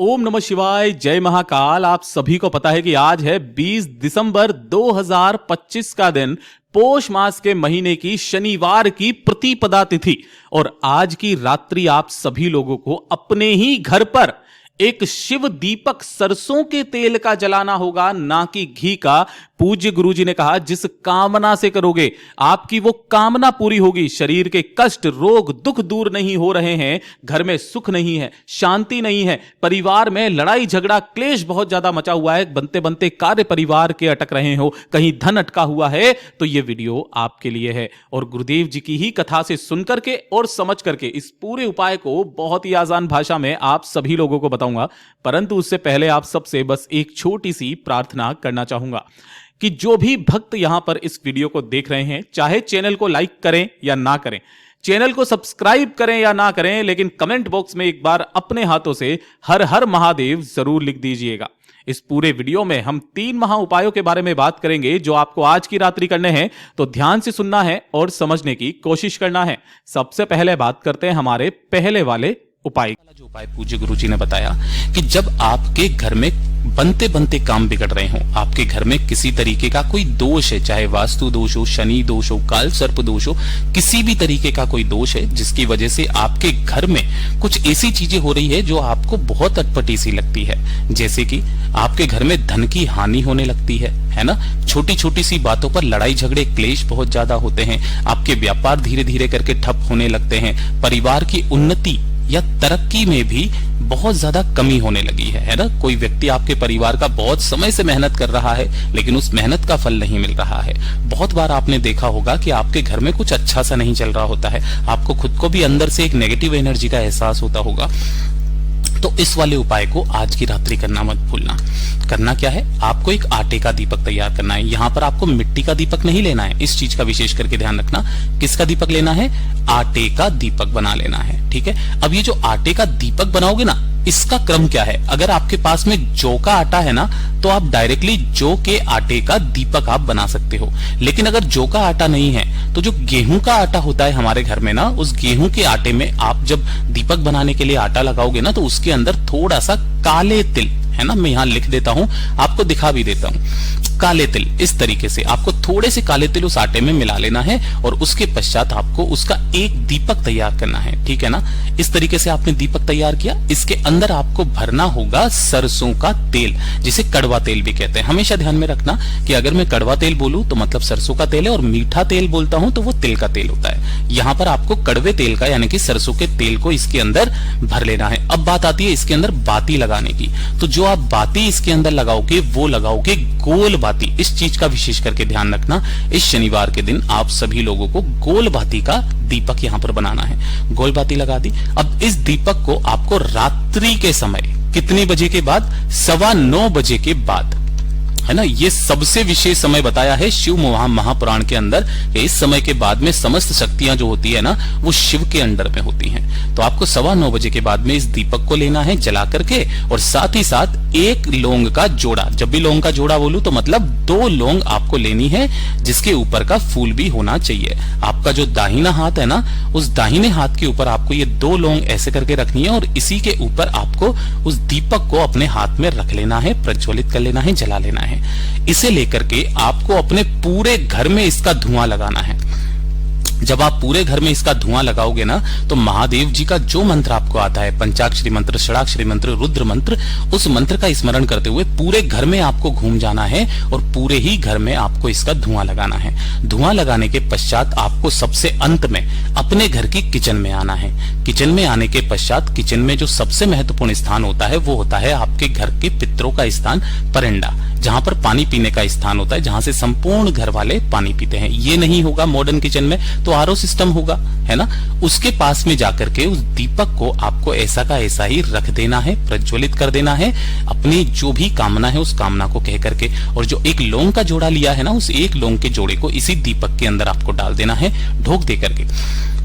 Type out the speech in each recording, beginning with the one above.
ओम नमः शिवाय, जय महाकाल। आप सभी को पता है कि आज है 20 दिसंबर 2025 का दिन, पोष मास के महीने की शनिवार की प्रतिपदा तिथि। और आज की रात्रि आप सभी लोगों को अपने ही घर पर एक शिव दीपक सरसों के तेल का जलाना होगा, ना कि घी का। पूज्य गुरुजी ने कहा जिस कामना से करोगे आपकी वो कामना पूरी होगी। शरीर के कष्ट, रोग, दुख दूर नहीं हो रहे हैं, घर में सुख नहीं है, शांति नहीं है, परिवार में लड़ाई झगड़ा क्लेश बहुत ज्यादा मचा हुआ है, बनते बनते कार्य परिवार के अटक रहे हो, कहीं धन अटका हुआ है, तो ये वीडियो आपके लिए है। और गुरुदेव जी की ही कथा से सुनकर के और समझ करके इस पूरे उपाय को बहुत ही आसान भाषा में आप सभी लोगों को बताऊंगा। परंतु उससे पहले आप सबसे बस एक छोटी सी प्रार्थना करना चाहूंगा कि जो भी भक्त यहां पर इस वीडियो को देख रहे हैं, चाहे चैनल को लाइक करें या ना करें, चैनल को सब्सक्राइब करें या ना करें, लेकिन कमेंट बॉक्स में एक बार अपने हाथों से हर हर महादेव जरूर लिख दीजिएगा। इस पूरे वीडियो में हम 3 महा उपायों के बारे में बात करेंगे जो आपको आज की रात्रि करने हैं, तो ध्यान से सुनना है और समझने की कोशिश करना है। सबसे पहले बात करते हैं हमारे पहले वाले उपाय। जो उपाय पूज्य गुरुजी ने बताया कि जब आपके घर में बनते बनते काम बिगड़ रहे हो, आपके घर में किसी तरीके का कोई दोष है, चाहे वास्तु दोष हो, शनि दोष हो, काल सर्प दोष हो, किसी भी तरीके का कोई दोष है जिसकी वजह से आपके घर में कुछ ऐसी चीजें हो रही है जो आपको बहुत अटपटी सी लगती है। जैसे कि आपके घर में धन की हानि होने लगती है ना, छोटी छोटी सी बातों पर लड़ाई झगड़े क्लेश बहुत ज्यादा होते हैं, आपके व्यापार धीरे धीरे करके ठप होने लगते हैं, परिवार की उन्नति या तरक्की में भी बहुत ज्यादा कमी होने लगी है ना। कोई व्यक्ति आपके परिवार का बहुत समय से मेहनत कर रहा है लेकिन उस मेहनत का फल नहीं मिल रहा है। बहुत बार आपने देखा होगा कि आपके घर में कुछ अच्छा सा नहीं चल रहा होता है, आपको खुद को भी अंदर से एक नेगेटिव एनर्जी का एहसास होता होगा। तो इस वाले उपाय को आज की रात्रि करना मत भूलना। करना क्या है, आपको एक आटे का दीपक तैयार करना है। यहाँ पर आपको मिट्टी का दीपक नहीं लेना है, इस चीज का विशेष करके ध्यान रखना। किसका दीपक लेना है? आटे का दीपक बना लेना है, ठीक है। अब ये जो आटे का दीपक बनाओगे ना, इसका क्रम क्या है? अगर आपके पास में जौ का आटा है ना, तो आप डायरेक्टली जौ के आटे का दीपक आप बना सकते हो। लेकिन अगर जौ का आटा नहीं है तो जो गेहूं का आटा होता है हमारे घर में ना, उस गेहूं के आटे में आप जब दीपक बनाने के लिए आटा लगाओगे ना, तो उसके अंदर थोड़ा सा काले तिल है ना, मैं यहां लिख देता हूं, आपको दिखा भी देता हूं। काले तिल, इस तरीके से आपको थोड़े से काले तिल उस आटे में मिला लेना है और उसके पश्चात आपको उसका एक दीपक तैयार करना है, ठीक है ना। इस तरीके से आपने दीपक तैयार किया, इसके अंदर आपको भरना होगा सरसों का तेल, जिसे कड़वा तेल भी कहते हैं। हमेशा ध्यान में रखना कि अगर मैं कड़वा तेल बोलूं तो मतलब सरसों का तेल है, और मीठा तेल बोलता हूं तो वो तिल का तेल होता है। यहां पर आपको कड़वे तेल का यानी कि सरसों के तेल को इसके अंदर भर लेना है। अब बात आती है इसके अंदर बाती लगाने की। तो जो आप बाती इसके अंदर लगाओगे वो लगाओगे गोल बाती। इस चीज का विशेष करके ध्यान रखना, इस शनिवार के दिन आप सभी लोगों को गोल बाती का दीपक यहां पर बनाना है। गोल बाती लगा दी। अब इस दीपक को आपको रात्रि के समय कितने बजे के बाद? 9:15 बजे के बाद, है ना। ये सबसे विशेष समय बताया है शिव महापुराण के अंदर कि इस समय के बाद में समस्त शक्तियां जो होती है ना, वो शिव के अंडर में होती हैं। तो आपको 9:15 बजे के बाद में इस दीपक को लेना है जला करके, और साथ ही साथ एक लौंग का जोड़ा। जब भी लौंग का जोड़ा बोलूं तो मतलब 2 लौंग आपको लेनी है, जिसके ऊपर का फूल भी होना चाहिए। आपका जो दाहिना हाथ है ना, उस दाहिने हाथ के ऊपर आपको ये 2 लौंग ऐसे करके रखनी है, और इसी के ऊपर आपको उस दीपक को अपने हाथ में रख लेना है, प्रज्वलित कर लेना है, जला लेना है। इसे लेकर के आपको अपने पूरे घर में इसका धुआं लगाना है। जब आप पूरे घर में इसका धुआं लगाओगे ना, तो महादेव जी का जो मंत्र आपको आता है, पंचाक्षरी मंत्र, षडाक्षरी मंत्र, रुद्र मंत्र, उस मंत्र का स्मरण करते हुए पूरे घर में आपको घूम जाना है और पूरे ही घर में आपको इसका धुआं लगाना है। धुआं लगाने के पश्चात आपको सबसे अंत में अपने घर की किचन में आना है। किचन में आने के पश्चात किचन में जो सबसे महत्वपूर्ण स्थान होता है वो होता है आपके घर के पितरों का स्थान, परंडा, जहां पर पानी पीने का स्थान होता है, जहां से संपूर्ण घर वाले पानी पीते हैं। ये नहीं होगा मॉडर्न किचन में, तो आरओ सिस्टम होगा, है ना। उसके पास में जाकर के उस दीपक को आपको ऐसा का ऐसा ही रख देना है, प्रज्वलित कर देना है, अपनी जो भी कामना है उस कामना को कह करके। और जो एक लौंग का जोड़ा लिया है ना, उस एक लौंग के जोड़े को इसी दीपक के अंदर आपको डाल देना है, ढोक दे करके।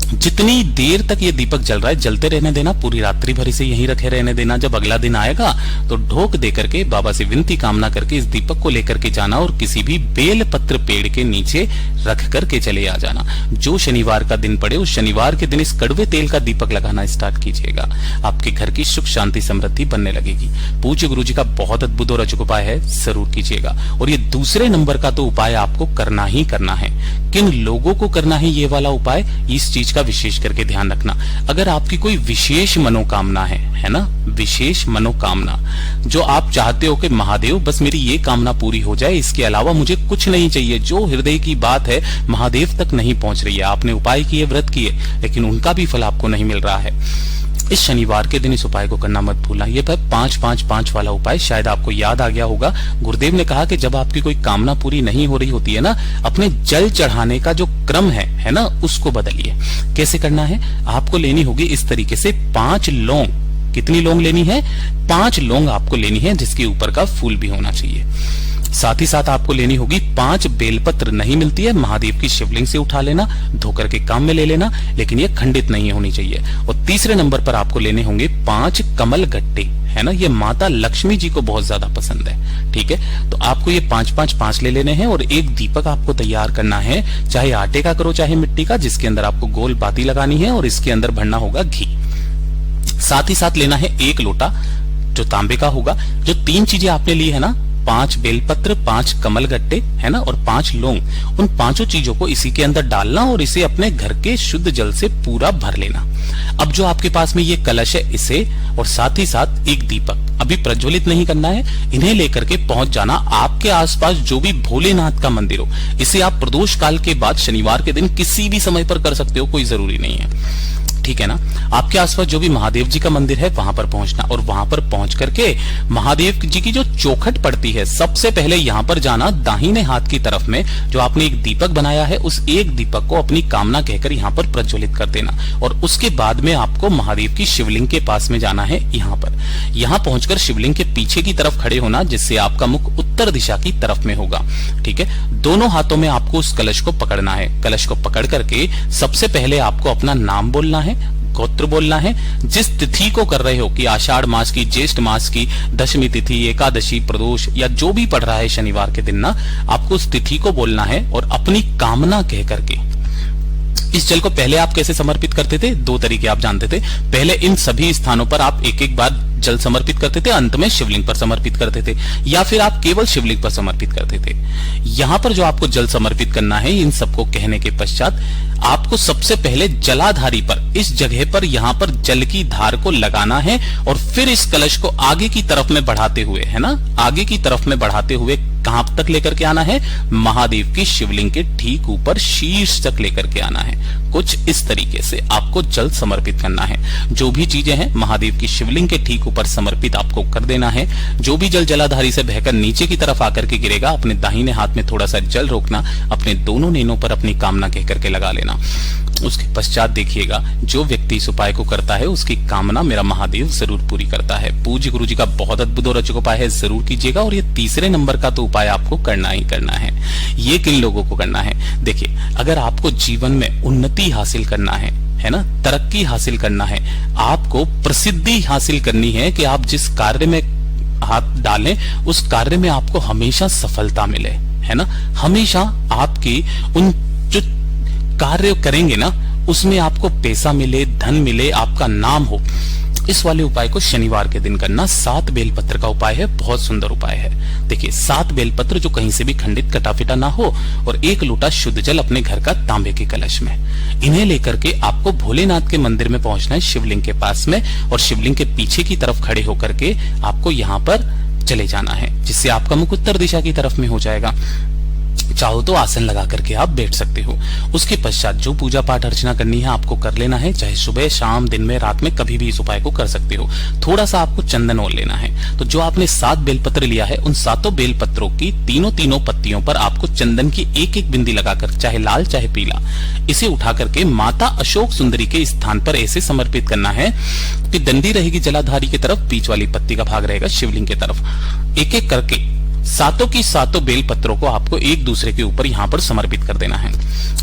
जितनी देर तक ये दीपक जल रहा है जलते रहने देना, पूरी रात्रि भर इसे यहीं रखे रहने देना। जब अगला दिन आएगा तो ढोक दे करके बाबा से विनती कामना करके इस दीपक को लेकर के जाना और किसी भी बेल पत्र पेड़ के नीचे रख करके चले आ जाना। जो शनिवार का दिन पड़े उस शनिवार के दिन इस कड़वे तेल का दीपक लगाना स्टार्ट कीजिएगा। आपके घर की सुख शांति समृद्धि बनने लगेगी। पूज्य गुरु जी का बहुत अद्भुत और अचूक उपाय है, जरूर कीजिएगा। और ये दूसरे नंबर का तो उपाय आपको करना ही करना है। किन लोगों को करना है ये वाला उपाय, इस चीज का विशेष करके ध्यान रखना। अगर आपकी कोई विशेष मनोकामना है ना, विशेष मनोकामना जो आप चाहते हो कि महादेव बस मेरी ये कामना पूरी हो जाए, इसके अलावा मुझे कुछ नहीं चाहिए, जो हृदय की बात है महादेव तक नहीं पहुंच रही है, आपने उपाय किए, व्रत किए, लेकिन उनका भी फल आपको नहीं मिल रहा है, इस शनिवार के दिन इस उपाय को करना मत भूलना। ये 5-5-5 वाला उपाय शायद आपको याद आ गया होगा। गुरुदेव ने कहा कि जब आपकी कोई कामना पूरी नहीं हो रही होती है ना, अपने जल चढ़ाने का जो क्रम है ना, उसको बदलिए। कैसे करना है, आपको लेनी होगी इस तरीके से 5 लौंग। कितनी लौंग लेनी है, 5 लौंग आपको लेनी है, जिसके ऊपर का फूल भी होना चाहिए। साथ ही साथ आपको लेनी होगी 5 बेलपत्र। नहीं मिलती है महादेव की शिवलिंग से उठा लेना, धोकर के काम में ले लेना, लेकिन ये खंडित नहीं होनी चाहिए। और तीसरे नंबर पर आपको लेने होंगे 5 कमल गट्टे, है ना, ये माता लक्ष्मी जी को बहुत ज्यादा पसंद है। ठीक है, तो आपको ये 5-5-5 ले लेने हैं और एक दीपक आपको तैयार करना है, चाहे आटे का करो चाहे मिट्टी का, जिसके अंदर आपको गोल बाती लगानी है और इसके अंदर भरना होगा घी। साथ ही साथ लेना है 1 लोटा जो तांबे का होगा। जो 3 चीजें आपने ली है ना, 5 बेलपत्र, 5 कमल गट्टे, है ना, और 5 लौंग, उन 5 चीजों को इसी के अंदर डालना और इसे अपने घर के शुद्ध जल से पूरा भर लेना। अब जो आपके पास में ये कलश है, इसे और साथ ही साथ एक दीपक अभी प्रज्वलित नहीं करना है, इन्हें लेकर के पहुंच जाना आपके आसपास जो भी भोलेनाथ का मंदिर हो। इसे आप प्रदोष काल के बाद शनिवार के दिन किसी भी समय पर कर सकते हो, कोई जरूरी नहीं है। ठीक है ना, आपके आसपास जो भी महादेव जी का मंदिर है वहां पर पहुंचना और वहां पर पहुंच करके महादेव जी की जो चौखट पड़ती है, सबसे पहले यहां पर जाना, दाहिने हाथ की तरफ में जो आपने एक दीपक बनाया है, उस एक दीपक को अपनी कामना कहकर यहां पर प्रज्वलित कर देना। और उसके बाद में आपको महादेव की शिवलिंग के पास में जाना है। यहां पहुंचकर शिवलिंग के पीछे की तरफ खड़े होना, जिससे आपका मुख उत्तर दिशा की तरफ में होगा। ठीक है, दोनों हाथों में आपको उस कलश को पकड़ना है। कलश को पकड़ करके सबसे पहले आपको अपना नाम बोलना है, गोत्र बोलना है, जिस तिथि को कर रहे हो, कि आषाढ़ मास की, ज्येष्ठ मास की, दशमी तिथि, एकादशी, प्रदोष या जो भी पड़ रहा है शनिवार के दिन ना, आपको उस तिथि को बोलना है और अपनी कामना कह करके इस जल को पहले आप कैसे समर्पित करते थे, 2 तरीके आप जानते थे। पहले इन सभी स्थानों पर आप एक बार जल समर्पित करते थे, अंत में शिवलिंग पर समर्पित करते थे, या फिर आप केवल शिवलिंग पर समर्पित करते थे। यहां पर जो आपको जल समर्पित करना है, इन सबको कहने के पश्चात आपको सबसे पहले जलाधारी पर, इस जगह पर यहां पर जल की धार को लगाना है और फिर इस कलश को आगे की तरफ में बढ़ाते हुए, है ना, आगे की तरफ में बढ़ाते हुए कहां तक लेकर के आना है, महादेव की शिवलिंग के ठीक ऊपर शीर्ष तक लेकर के आना है। कुछ इस तरीके से आपको जल समर्पित करना है। जो भी चीजें हैं महादेव की शिवलिंग के ठीक ऊपर समर्पित आपको कर देना है। जो भी जल जलाधारी से बहकर नीचे की तरफ आकर के गिरेगा, अपने दाहिने हाथ में थोड़ा सा जल रोकना, अपने दोनों नैनों पर अपनी कामना कह करके लगा लेना। उसके पश्चात देखिएगा, जो व्यक्ति इस उपाय को करता है उसकी कामना मेरा महादेव जरूर पूरी करता है। पूज्य गुरु जी का बहुत अद्भुत और अचूक उपाय है, जरूर कीजिएगा। और ये तीसरे नंबर का तो उपाय आपको करना ही करना है। ये किन लोगों को करना है, देखिए, अगर आपको जीवन में उन्नति हासिल करना है ना, तरक्की हासिल करना है, आपको प्रसिद्धि हासिल करनी है, कि आप जिस कार्य में हाथ डालें उस कार्य में आपको हमेशा सफलता मिले, है ना, हमेशा आपकी उन जो कार्य करेंगे ना उसमें आपको पैसा मिले, धन मिले, आपका नाम हो, इस वाले उपाय को शनिवार के दिन करना। 7 बेलपत्र का उपाय है, बहुत सुंदर उपाय है। देखिए, 7 बेलपत्र जो कहीं से भी खंडित कटाफिटा ना हो और 1 लोटा शुद्ध जल अपने घर का तांबे के कलश में, इन्हें लेकर के आपको भोलेनाथ के मंदिर में पहुंचना है, शिवलिंग के पास में, और शिवलिंग के पीछे की तरफ खड़े होकर के आपको यहाँ पर चले जाना है, जिससे आपका मुख उत्तर दिशा की तरफ में हो जाएगा। चाहो तो आसन लगा करके आप बैठ सकते हो। उसके पश्चात जो पूजा पाठ अर्चना करनी है आपको कर लेना है, चाहे सुबह, शाम, दिन में, रात में, कभी भी इस उपाय को कर सकते हो। थोड़ा सा आपको चंदन और लेना है। तो जो आपने 7 बेलपत्र लिया है, उन 7 बेलपत्रों की तीनों पत्तियों पर आपको चंदन की एक बिंदी लगाकर, चाहे लाल चाहे पीला, इसे उठा करके माता अशोक सुंदरी के स्थान पर ऐसे समर्पित करना है कि डंडी रहेगी जलाधारी की तरफ, बीच वाली पत्ती का भाग रहेगा शिवलिंग की तरफ। एक एक करके सातों की सातों बेल पत्रों को आपको एक दूसरे के ऊपर यहाँ पर समर्पित कर देना है।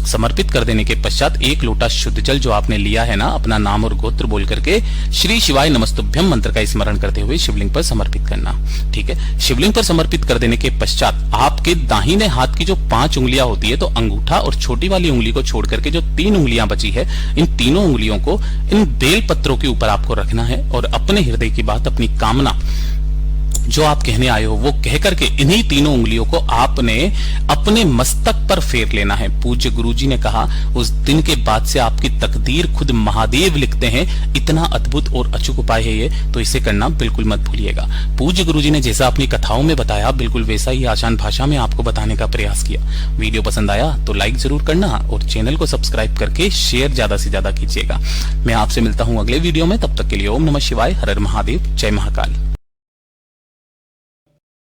समर्पित कर देने के पश्चात एक लोटा शुद्ध जल जो आपने लिया है ना, अपना नाम और गोत्र बोल करके श्री शिवाय नमस्तुभ्यम मंत्र का स्मरण करते हुए शिवलिंग पर समर्पित करना। ठीक है, शिवलिंग पर समर्पित कर देने के पश्चात आपके दाहिने हाथ की जो 5 उंगलियां होती है, तो अंगूठा और छोटी वाली उंगली को छोड़ करके जो 3 उंगलियां बची है, इन तीनों उंगलियों को इन बेल पत्रों के ऊपर आपको रखना है और अपने हृदय की बात, अपनी कामना जो आप कहने आए हो वो कह करके इन्हीं तीनों उंगलियों को आपने अपने मस्तक पर फेर लेना है। पूज्य गुरुजी ने कहा उस दिन के बाद से आपकी तकदीर खुद महादेव लिखते हैं। इतना अद्भुत और अचूक उपाय है ये, तो इसे करना बिल्कुल मत भूलिएगा। पूज्य गुरुजी ने जैसा अपनी कथाओं में बताया, बिल्कुल वैसा ही आसान भाषा में आपको बताने का प्रयास किया। वीडियो पसंद आया तो लाइक जरूर करना और चैनल को सब्सक्राइब करके शेयर ज्यादा से ज्यादा कीजिएगा। मैं आपसे मिलता हूं अगले वीडियो में, तब तक के लिए ओम नमः शिवाय, हर हर महादेव, जय महाकाल।